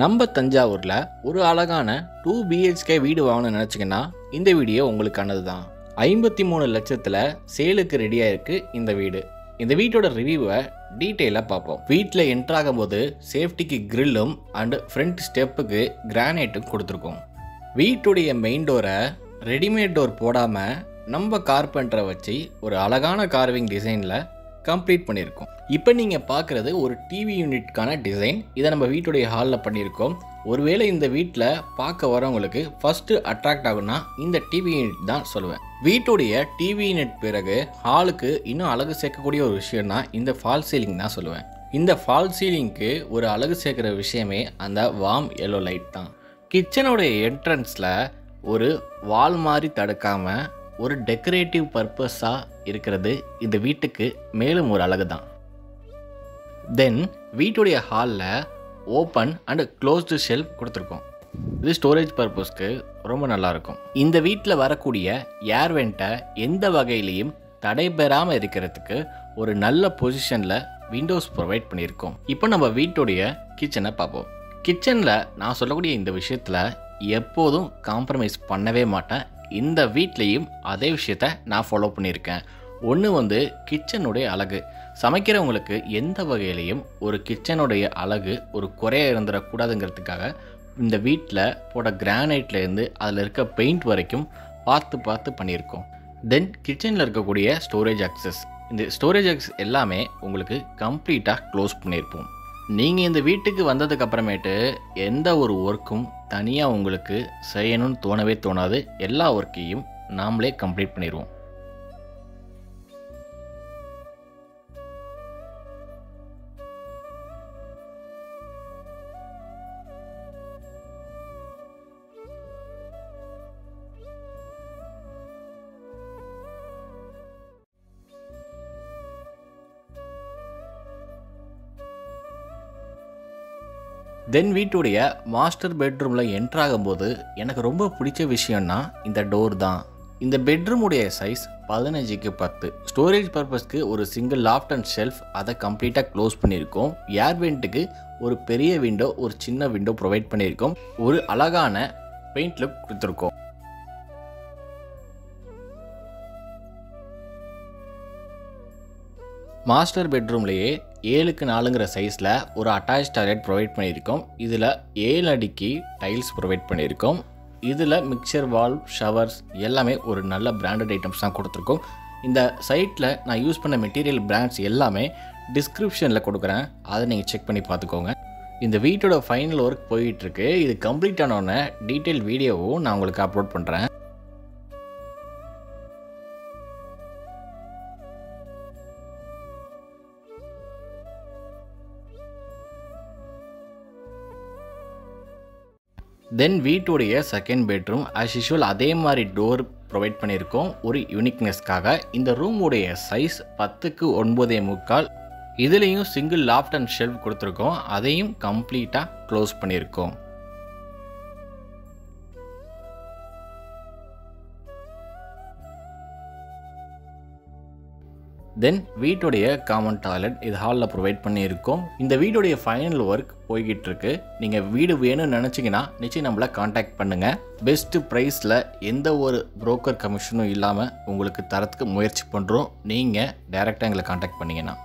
நம்ம தஞ்சாவூர்ல ஒரு அழகான 2 BHK வீடு வாங்கணும்னு நினைச்சீங்கன்னா இந்த வீடியோ உங்களுக்கானது தான். 53 லட்சத்துல சேலுக்கு ரெடியா இருக்கு இந்த வீடு. இந்த வீட்டோட ரிவ்யூவை டீட்டெயிலாக பார்ப்போம். வீட்டில் என்ட்ரு ஆகும்போது சேஃப்டிக்கு கிரில்லும் அண்ட் ஃப்ரண்ட் ஸ்டெப்புக்கு கிரானைட்டும் கொடுத்துருக்கோம். வீட்டுடைய மெயின் டோரை ரெடிமேட் டோர் போடாமல் நம்ம கார்பெண்டரை வச்சு ஒரு அழகான கார்விங் டிசைனில் கம்ப்ளீட் பண்ணியிருக்கோம். இப்போ நீங்கள் பார்க்குறது ஒரு டிவி யூனிட்கான டிசைன். இதை நம்ம வீட்டுடைய ஹாலில் பண்ணியிருக்கோம். ஒருவேளை இந்த வீட்டில் பார்க்க வரவங்களுக்கு ஃபஸ்ட்டு அட்ராக்ட் ஆகும்னா இந்த டிவி யூனிட் தான் சொல்லுவேன். வீட்டுடைய டிவி யூனிட் பிறகு ஹாலுக்கு இன்னும் அழகு சேர்க்கக்கூடிய ஒரு விஷயம்னா இந்த ஃபால் சீலிங் தான் சொல்லுவேன். இந்த ஃபால் சீலிங்க்கு ஒரு அழகு சேர்க்குற விஷயமே அந்த வார்ம் எல்லோ லைட் தான். கிச்சனுடைய என்ட்ரன்ஸில் ஒரு வால் மாதிரி தடுக்காமல் ஒரு டெக்கரேட்டிவ் பர்பஸாக இருக்கிறது இந்த வீட்டுக்கு மேலும் ஒரு அழகு தான். தென் வீட்டுடைய ஹாலில் ஓப்பன் அண்ட் க்ளோஸ்டு ஷெல்ஃப் கொடுத்துருக்கோம். இது ஸ்டோரேஜ் பர்பஸ்க்கு ரொம்ப நல்லாயிருக்கும். இந்த வீட்டில் வரக்கூடிய ஏர் வெண்ட்டை எந்த வகையிலையும் தடைபெறாமல் இருக்கிறதுக்கு ஒரு நல்ல பொசிஷனில் விண்டோஸ் ப்ரொவைட் பண்ணியிருக்கோம். இப்போ நம்ம வீட்டுடைய கிச்சனை பார்ப்போம். கிச்சனில் நான் சொல்லக்கூடிய இந்த விஷயத்தில் எப்போதும் காம்ப்ரமைஸ் பண்ணவே மாட்டேன். இந்த வீட்லேயும் அதே விஷயத்த நான் ஃபாலோ பண்ணியிருக்கேன். ஒன்று கிச்சனுடைய அழகு. சமைக்கிறவங்களுக்கு எந்த வகையிலையும் ஒரு கிச்சனுடைய அழகு ஒரு குறைய இருந்துடக்கூடாதுங்கிறதுக்காக இந்த வீட்டில் போட கிரானைட்லேருந்து அதில் இருக்க பெயிண்ட் வரைக்கும் பார்த்து பண்ணியிருக்கோம். தென் கிச்சனில் இருக்கக்கூடிய ஸ்டோரேஜ் ஆக்சஸ், இந்த ஸ்டோரேஜ் ஆக்சஸ் எல்லாமே உங்களுக்கு கம்ப்ளீட்டாக க்ளோஸ் பண்ணியிருப்போம். நீங்கள் இந்த வீட்டுக்கு வந்ததுக்கு அப்புறமேட்டு எந்த ஒரு ஒர்க்கும் தனியாக உங்களுக்கு செய்யணும்னு தோணவே தோணாது. எல்லா ஒர்க்கையும் நாமளே கம்ப்ளீட் பண்ணிடுவோம். தென் வீட்டுடைய மாஸ்டர் பெட்ரூமில் என்ட்ராகும்போது எனக்கு ரொம்ப பிடிச்ச விஷயம்னா இந்த டோர் தான். இந்த பெட்ரூமுடைய சைஸ் 15க்கு 10. ஸ்டோரேஜ் பர்பஸ்க்கு ஒரு சிங்கிள் லாஃப்ட் அண்ட் ஷெல்ஃப் அதை கம்ப்ளீட்டாக க்ளோஸ் பண்ணியிருக்கோம். ஏர் வெண்ட்டுக்கு ஒரு பெரிய விண்டோ, ஒரு சின்ன விண்டோ ப்ரொவைட் பண்ணியிருக்கோம். ஒரு அழகான பெயிண்ட் லுக் கொடுத்துருக்கோம். மாஸ்டர் பெட்ரூம்லேயே 7க்கு 4ங்கிற சைஸில் ஒரு அட்டாச் டாய்லெட் ப்ரொவைட் பண்ணியிருக்கோம். இதில் 7 அடிக்கு டைல்ஸ் ப்ரொவைட் பண்ணியிருக்கோம். இதில் மிக்சர் வால்வ், ஷவர்ஸ் எல்லாமே ஒரு நல்ல பிராண்டட் ஐட்டம்ஸ் தான் கொடுத்துருக்கோம். இந்த சைட்டில் நான் யூஸ் பண்ண மெட்டீரியல் பிராண்ட்ஸ் எல்லாமே டிஸ்கிரிப்ஷனில் கொடுக்குறேன், அதை நீங்கள் செக் பண்ணி பார்த்துக்கோங்க. இந்த வீட்டோட ஃபைனல் ஒர்க் போயிட்டுருக்கு. இது கம்ப்ளீட் ஆனோடனே டீட்டெயில் வீடியோவும் நான் உங்களுக்கு அப்லோட் பண்ணுறேன். தென் வீட்டுடைய செகண்ட் பெட்ரூம் ஆஸ் யூஷுவல் அதே மாதிரி டோர் ப்ரொவைட் பண்ணியிருக்கோம் ஒரு யூனிக்னஸ்க்காக. இந்த ரூமுடைய சைஸ் 10க்கு 9.75. இதுலேயும் சிங்கிள் லாஃப்ட் அண்ட் ஷெல்ஃப் கொடுத்துருக்கோம். அதையும் கம்ப்ளீட்டாக க்ளோஸ் பண்ணியிருக்கோம். தென் வீட்டுடைய காமன் டாய்லெட் இது ஹாலில் ப்ரொவைட் பண்ணியிருக்கோம். இந்த வீட்டுடைய ஃபைனல் ஒர்க் போய்கிட்டு இருக்கு. நீங்கள் வீடு வேணும்னு நினச்சிங்கன்னா நிச்சயம் நம்மளை காண்டாக்ட் பண்ணுங்கள். பெஸ்ட்டு ப்ரைஸில் எந்த ஒரு புரோக்கர் கமிஷனும் இல்லாமல் உங்களுக்கு தரத்துக்கு முயற்சி பண்ணுறோம். நீங்கள் டைரெக்டாக எங்களை காண்டாக்ட் பண்ணிங்கன்னா